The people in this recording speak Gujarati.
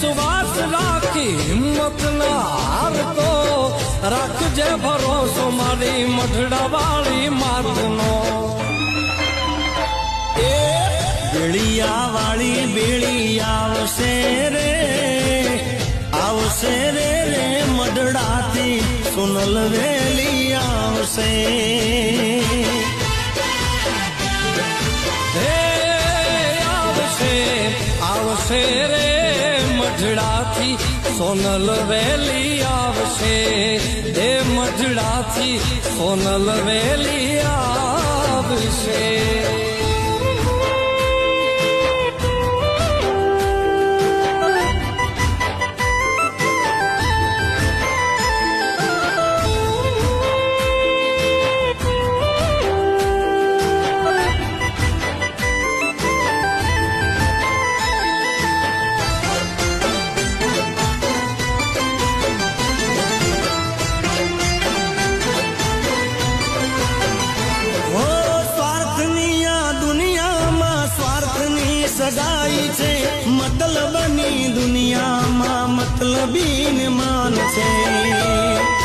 વિશ્વાસ રાખી હિંમત ના હારતો રાખજે ભરોસો મારી મઢડા વાળી માતનો બેળિયા વાળી બેળી આવશે રે મઢડાથી સોનલ વેલી આવશે આવશે રે મઢડાથી સોનલ વેલી આવશે એ મઢડાથી સોનલ વેલી આવશે સગાઈ છે મતલબની દુનિયામાં મતલબી માન છે